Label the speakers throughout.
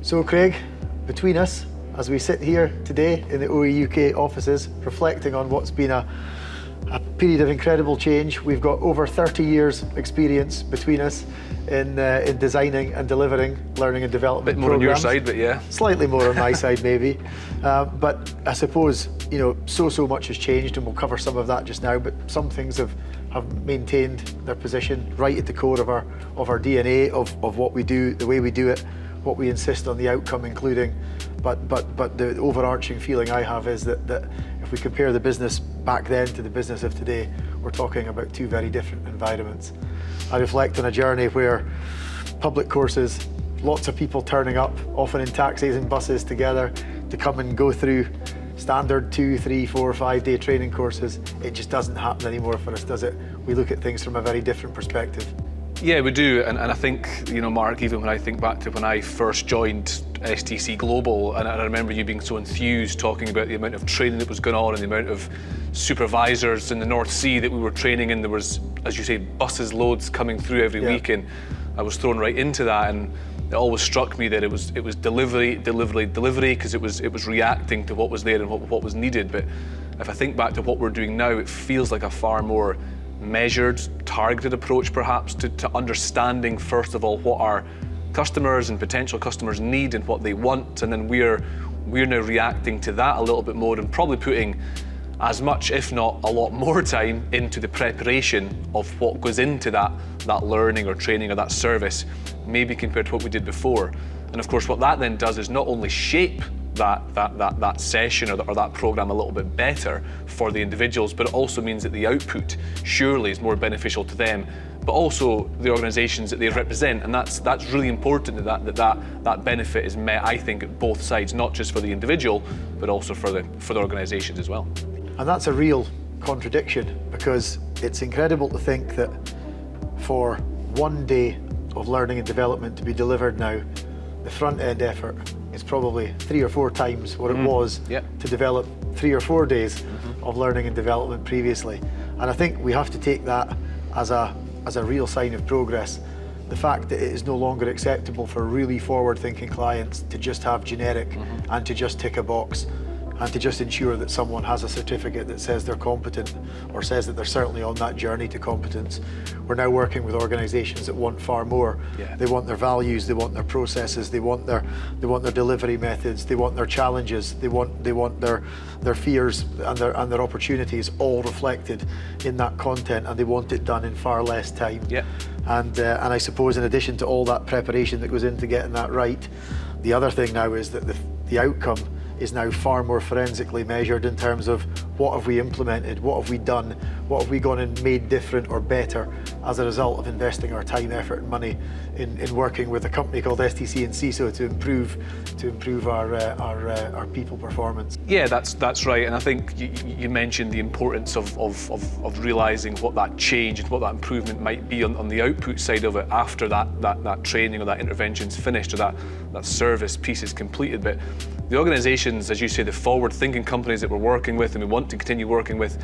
Speaker 1: So Craig, between us, as we sit here today in the OE UK offices, reflecting on what's been a period of incredible change, we've got over 30 years experience between us in designing and delivering learning and development
Speaker 2: programs. Bit more on your side, but yeah.
Speaker 1: Slightly more on my side, maybe. But I suppose, so much has changed, and we'll cover some of that just now, but some things have maintained their position right at the core of our DNA, of what we do, the way we do it, what we insist on the outcome including. But the overarching feeling I have is that if we compare the business back then to the business of today, we're talking about two very different environments. I reflect on a journey where public courses, lots of people turning up, often in taxis and buses together, to come and go through standard 2, 3, 4, 5 day training courses. It just doesn't happen anymore for us, does it? We look at things from a very different perspective.
Speaker 2: Yeah, we do, and I think, Mark, even when I think back to when I first joined STC Global, and I remember you being so enthused talking about the amount of training that was going on and the amount of supervisors in the North Sea that we were training in. There was, as you say, buses loads coming through every week, and I was thrown right into that, and it always struck me that it was delivery, because it was reacting to what was there and what was needed. But if I think back to what we're doing now, it feels like a far more measured, targeted approach perhaps to understanding first of all what our customers and potential customers need and what they want, and then we're now reacting to that a little bit more and probably putting as much, if not a lot more time into the preparation of what goes into that learning or training or that service, maybe compared to what we did before. And of course what that then does is not only shape that session or that program a little bit better for the individuals, but it also means that the output surely is more beneficial to them, but also the organisations that they represent. And that's really important that benefit is met, I think, at both sides, not just for the individual, but also for the organisations as well.
Speaker 1: And that's a real contradiction, because it's incredible to think that for one day of learning and development to be delivered now, the front end effort is probably 3 or 4 times what it was to develop 3 or 4 days of learning and development previously. And I think we have to take that as a real sign of progress. The fact that it is no longer acceptable for really forward-thinking clients to just have generic and to just tick a box and to just ensure that someone has a certificate that says they're competent or says that they're certainly on that journey to competence. We're now working with organisations that want far more. They want their values, they want their processes, they want their delivery methods, they want their challenges, they want their fears and their opportunities all reflected in that content, and they want it done in far less time. And I suppose in addition to all that preparation that goes into getting that right, the other thing now is that the outcome is now far more forensically measured in terms of what have we implemented, what have we done, what have we gone and made different or better as a result of investing our time, effort and money in working with a company called STC and CISO to improve our people performance. Yeah,
Speaker 2: that's right, and I think you mentioned the importance of realising what that change and what that improvement might be on the output side of it after that training or that intervention's finished or that service piece is completed. But the organisations, as you say, the forward-thinking companies that we're working with and we want to continue working with,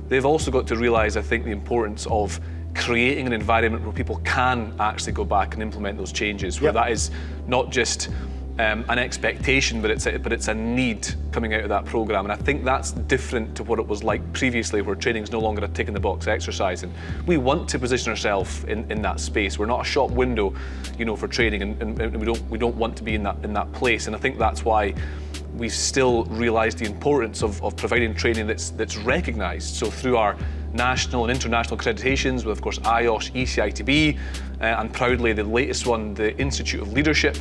Speaker 2: they've also got to realise, I think, the importance of creating an environment where people can actually go back and implement those changes, where that is not just an expectation, but it's a need coming out of that programme. And I think that's different to what it was like previously, where training is no longer a tick-in-the-box exercise. And we want to position ourselves in that space. We're not a shop window, for training, and we don't want to be in that place. And I think that's why we still realise the importance of providing training that's recognised. So through our national and international accreditations, with of course IOSH, ECITB, and proudly the latest one, the Institute of Leadership.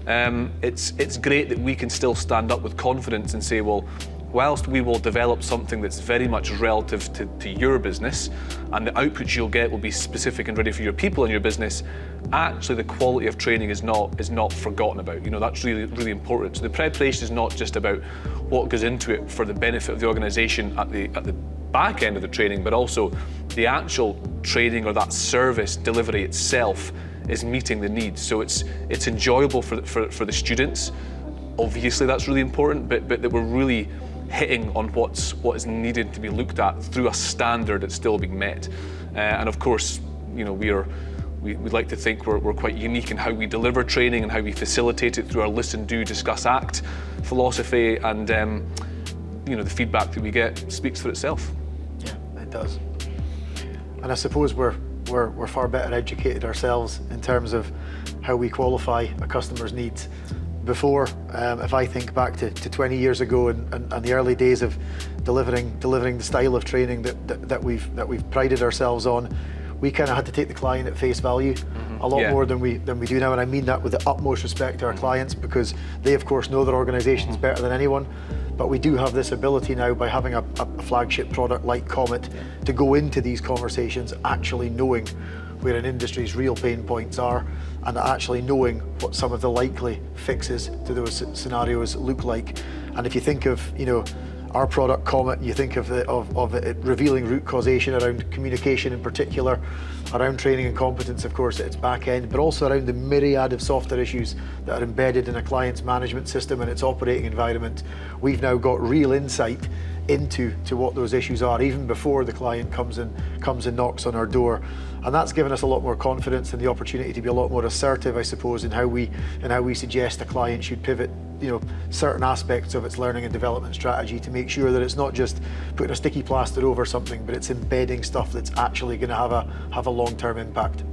Speaker 2: It's great that we can still stand up with confidence and say, well, whilst we will develop something that's very much relative to your business, and the outputs you'll get will be specific and ready for your people and your business, actually the quality of training is not forgotten about. That's really, really important. So the preparation is not just about what goes into it for the benefit of the organisation at the back end of the training, but also the actual training or that service delivery itself is meeting the needs. So it's enjoyable for the students. Obviously that's really important, but that we're really hitting on what is needed to be looked at through a standard that's still being met. And of course, we we'd like to think we're quite unique in how we deliver training and how we facilitate it through our listen, do, discuss, act philosophy, and the feedback that we get speaks for itself.
Speaker 1: Yeah, it does. And I suppose we're far better educated ourselves in terms of how we qualify a customer's needs. Before, if I think back to 20 years ago and the early days of delivering the style of training that we've prided ourselves on, we kind of had to take the client at face value a lot more than we do now, and I mean that with the utmost respect to our clients, because they of course know their organisations better than anyone. But we do have this ability now, by having a flagship product like COMET, to go into these conversations actually knowing where an industry's real pain points are, and actually knowing what some of the likely fixes to those scenarios look like. And if you think of, our product COMET, you think of it revealing root causation around communication in particular, around training and competence, of course, at its back end, but also around the myriad of software issues that are embedded in a client's management system and its operating environment. We've now got real insight into what those issues are, even before the client comes and knocks on our door. And that's given us a lot more confidence and the opportunity to be a lot more assertive, I suppose, in how we suggest a client should pivot, certain aspects of its learning and development strategy, to make sure that it's not just putting a sticky plaster over something, but it's embedding stuff that's actually going to have a long-term impact.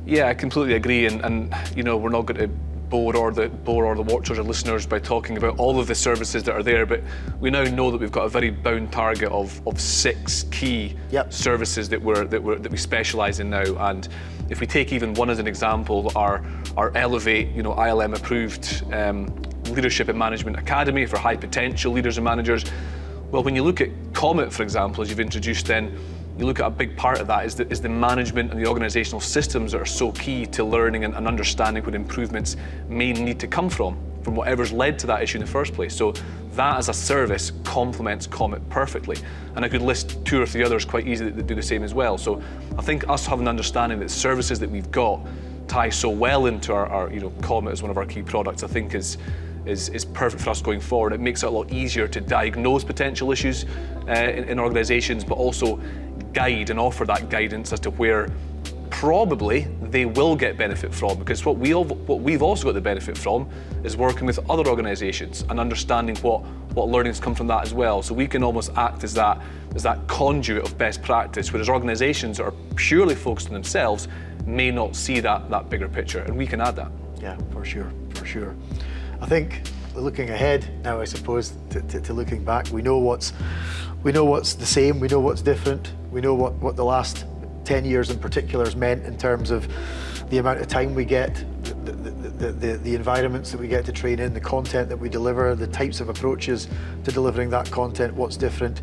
Speaker 2: Yeah, I completely agree, and we're not going to bore or the watchers or listeners by talking about all of the services that are there, but we now know that we've got a very bound target of 6 key services that we specialise in now. And if we take even one as an example, our Elevate, ILM approved Leadership and Management Academy for high potential leaders and managers. Well, when you look at COMET, for example, as you've introduced, then you look at a big part of that is the management and the organisational systems that are so key to learning and understanding what improvements may need to come from whatever's led to that issue in the first place. So that as a service complements COMET perfectly. And I could list 2 or 3 others quite easily that do the same as well. So I think us having an understanding that services that we've got tie so well into our COMET as one of our key products, I think is perfect for us going forward. It makes it a lot easier to diagnose potential issues in organisations, but also guide and offer that guidance as to where probably they will get benefit from, because what we've also got the benefit from is working with other organisations and understanding what learnings come from that as well. So we can almost act as that conduit of best practice, whereas organisations that are purely focused on themselves may not see that bigger picture, and we can add that.
Speaker 1: Yeah, for sure. I think looking ahead now, I suppose, to looking back, we know what's the same, we know what's different, we know what the last 10 years in particular has meant in terms of the amount of time we get, the environments that we get to train in, the content that we deliver, the types of approaches to delivering that content, what's different.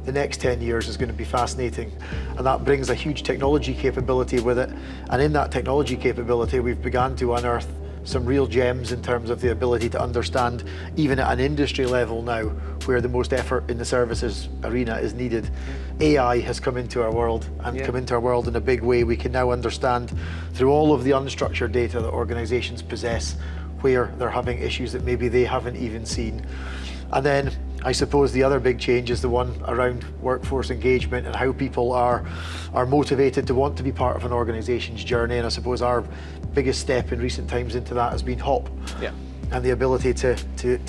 Speaker 1: The next 10 years is going to be fascinating, and that brings a huge technology capability with it. And in that technology capability, we've begun to unearth some real gems in terms of the ability to understand, even at an industry level now, where the most effort in the services arena is needed. AI has come into our world, and come into our world in a big way. We can now understand, through all of the unstructured data that organisations possess, where they're having issues that maybe they haven't even seen. And then I suppose the other big change is the one around workforce engagement and how people are motivated to want to be part of an organisation's journey. And I suppose our biggest step in recent times into that has been HOP.
Speaker 2: Yeah.
Speaker 1: And the ability to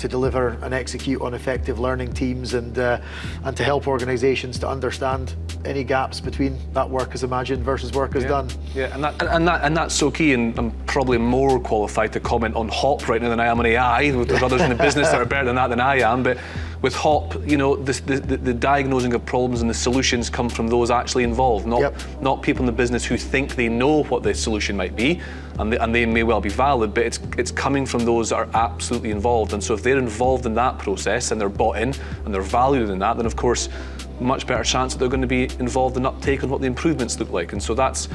Speaker 1: deliver and execute on effective learning teams, and to help organisations to understand any gaps between that work as imagined versus work as done.
Speaker 2: Yeah, and that's so key, and I'm probably more qualified to comment on HOP right now than I am on AI. There's others in the business that are better than that than I am, but with HOP, the diagnosing of problems and the solutions come from those actually involved, not people in the business who think they know what the solution might be, and they may well be valid, but it's coming from those that are absolutely involved. And so if they're involved in that process and they're bought in and they're valued in that, then of course much better chance that they're going to be involved in uptake on what the improvements look like. And so that's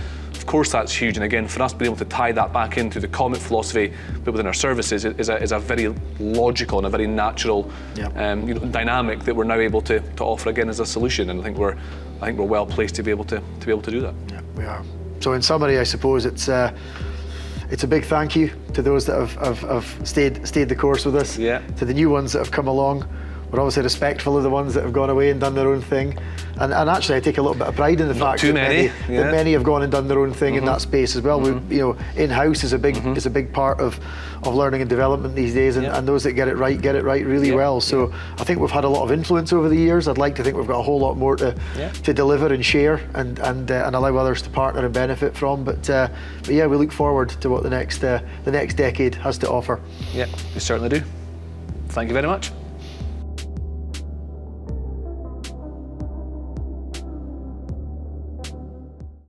Speaker 2: huge. And again, for us being able to tie that back into the COMET philosophy, but within our services, is a very logical and a very natural dynamic that we're now able to offer again as a solution. And I think we're well placed to be able to do that.
Speaker 1: Yeah, we are. So in summary, I suppose it's a big thank you to those that have stayed the course with us.
Speaker 2: Yeah.
Speaker 1: To the new ones that have come along, we're obviously respectful of the ones that have gone away and done their own thing. And actually I take a little bit of pride in the fact
Speaker 2: too
Speaker 1: that
Speaker 2: many,
Speaker 1: that many have gone and done their own thing in that space as well. We, you know, in-house is a big part of learning and development these days, and those that get it right really well. So I think we've had a lot of influence over the years. I'd like to think we've got a whole lot more to deliver and share and allow others to partner and benefit from. But yeah, we look forward to what the next decade has to offer.
Speaker 2: Yeah, we certainly do. Thank you very much.